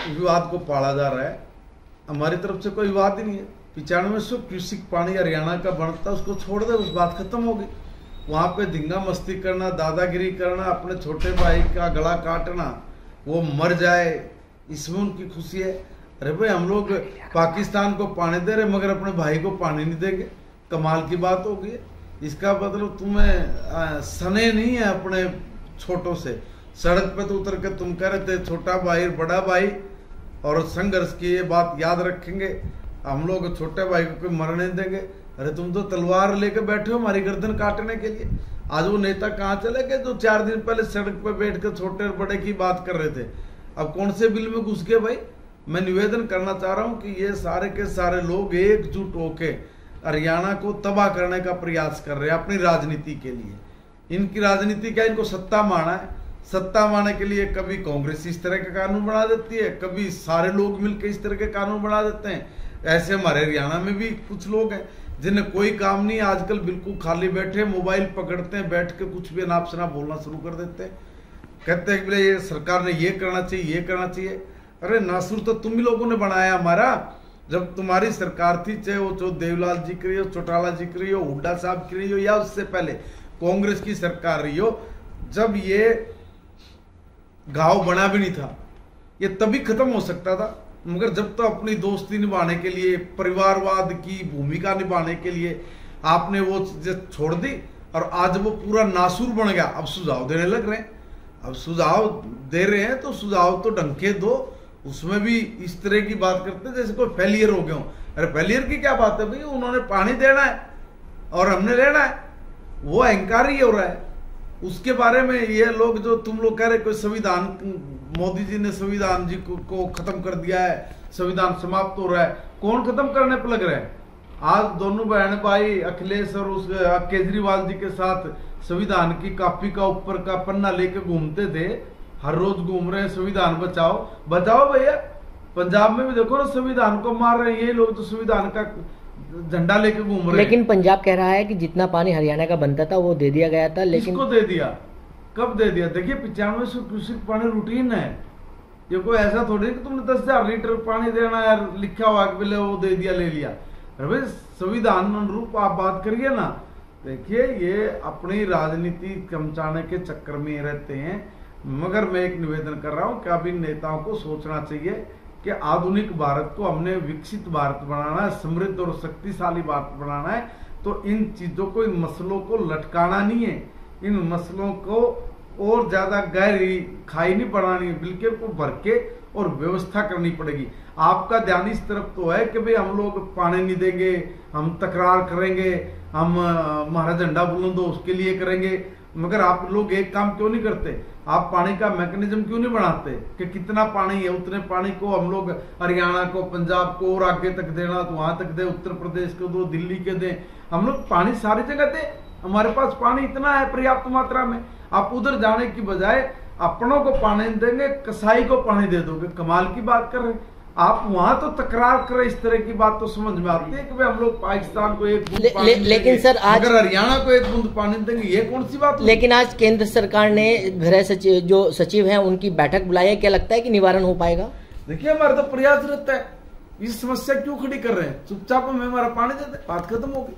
विवाद को पाला जा रहा है। हमारी तरफ से कोई विवाद ही नहीं है। 9500 क्यूसिक पानी हरियाणा का बनता, उसको छोड़ दे, उस बात खत्म होगी। वहाँ पे धिंगा मस्ती करना, दादागिरी करना, अपने छोटे भाई का गला काटना, वो मर जाए, इसमें उनकी खुशी है। अरे भाई, हम लोग पाकिस्तान को पानी दे रहे मगर अपने भाई को पानी नहीं देंगे, कमाल की बात होगी। इसका मतलब तुम्हें सने नहीं है अपने छोटों से। सड़क पे तो उतर के तुम कह रहे थे छोटा भाई बड़ा भाई और संघर्ष की, ये बात याद रखेंगे। हम लोग छोटे भाई को कोई मरने देंगे? अरे तुम तो तलवार लेके बैठे हो हमारी गर्दन काटने के लिए। आज वो नेता कहाँ चले गए जो 4 दिन पहले सड़क पे बैठ कर छोटे और बड़े की बात कर रहे थे? अब कौन से बिल में घुस गए भाई? मैं निवेदन करना चाह रहा हूँ कि ये सारे के सारे लोग एकजुट होके हरियाणा को तबाह करने का प्रयास कर रहे हैं अपनी राजनीति के लिए। इनकी राजनीति क्या, इनको सत्ता माना है। सत्ता माने के लिए कभी कांग्रेस इस तरह के कानून बना देती है, कभी सारे लोग मिलकर इस तरह के कानून बना देते हैं। ऐसे हमारे हरियाणा में भी कुछ लोग हैं जिन्हें कोई काम नहीं, आजकल बिल्कुल खाली बैठे, मोबाइल पकड़ते हैं, बैठ के कुछ भी अनाप शनाप बोलना शुरू कर देते हैं। कहते हैं कि ये सरकार ने ये करना चाहिए, ये करना चाहिए। अरे नासुर तो तुम ही लोगों ने बनाया हमारा। जब तुम्हारी सरकार थी, चाहे वो देवलाल जी की रही हो, चौटाला जी की रही हो, हुड्डा साहब की रही हो, या उससे पहले कांग्रेस की सरकार रही हो, जब ये घाव बना भी नहीं था, ये तभी खत्म हो सकता था। मगर जब तो अपनी दोस्ती निभाने के लिए, परिवारवाद की भूमिका निभाने के लिए आपने वो चीजें छोड़ दी और आज वो पूरा नासूर बन गया। अब सुझाव देने लग रहे हैं। अब सुझाव दे रहे हैं तो सुझाव तो ढंग के दो, उसमें भी इस तरह की बात करते जैसे कोई फेलियर हो गया हो। अरे फेलियर की क्या बात है भाई, उन्होंने पानी देना है और हमने लेना है, वो अहंकार ही हो रहा है। उसके बारे में ये लोग जो तुम लोग कह रहे कोई संविधान, मोदी जी ने संविधान जी को खत्म कर दिया है, संविधान समाप्त हो रहा है, कौन खत्म करने पर लग रहे हैं? आज दोनों बहन भाई अखिलेश और उस केजरीवाल जी के साथ संविधान की कॉपी का ऊपर का पन्ना लेके घूमते थे, हर रोज घूम रहे हैं संविधान बचाओ बचाओ। भैया पंजाब में भी देखो ना, संविधान को मार रहे हैं ये लोग, तो संविधान का झंडा लेके घूम रहे हैं। लेकिन पंजाब कह रहा है कि जितना पानी हरियाणा का बनता था वो दे दिया गया था। लेकिन किसको दे दिया, कब दे दिया? देखिए 9500 क्यूसिक पानी रूटीन है, ये कोई ऐसा थोड़ी कि तुमने 10,000 लीटर पानी देना यार लिखा हुआ कि वो दे दिया ले लिया। अरे संविधान अनुरूप आप बात करिए ना। देखिए ये अपनी राजनीति चमचाने के चक्कर में रहते हैं। मगर मैं एक निवेदन कर रहा हूँ कि अब इन नेताओं को सोचना चाहिए कि आधुनिक भारत को हमने विकसित भारत बनाना है, समृद्ध और शक्तिशाली भारत बनाना है। तो इन चीजों को, इन मसलों को लटकाना नहीं है, इन मसलों को और ज्यादा गहरी खाई नहीं बढ़ानी है, बल्कि उनको भर के और व्यवस्था करनी पड़ेगी। आपका ध्यान इस तरफ तो है कि भाई हम लोग पानी नहीं देंगे, हम तकरार करेंगे, हम हमारा झंडा बुलंद हो उसके लिए करेंगे। मगर आप लोग एक काम क्यों नहीं करते? आप पानी का मैकेनिज्म क्यों नहीं बनाते कि कितना पानी है उतने पानी को हम लोग हरियाणा को, पंजाब को और आगे तक देना तो वहां तक दे, उत्तर प्रदेश को दो, दिल्ली के दे। हम लोग पानी सारी जगह दे, हमारे पास पानी इतना है पर्याप्त मात्रा में। आप उधर जाने की बजाय अपनों को पानी देंगे, कसाई को पानी दे दोगे, कमाल की बात कर रहे हैं आप। वहां तो तकरार करें, इस तरह की बात तो समझ में आती है कि भाई हम लोग पाकिस्तान को एक बूंद पानी लेकिन सर आज अगर हरियाणा को एक बूंद पानी देंगे, ये कौन सी बात? लेकिन आज केंद्र सरकार ने गृह सचिव जो सचिव हैं उनकी बैठक बुलाई है, क्या लगता है कि निवारण हो पाएगा? देखिए हमारा तो प्रयास रहता है, इस समस्या क्यों खड़ी कर रहे हैं? चुपचाप हमें हमारा पानी दे दे, बात खत्म होगी।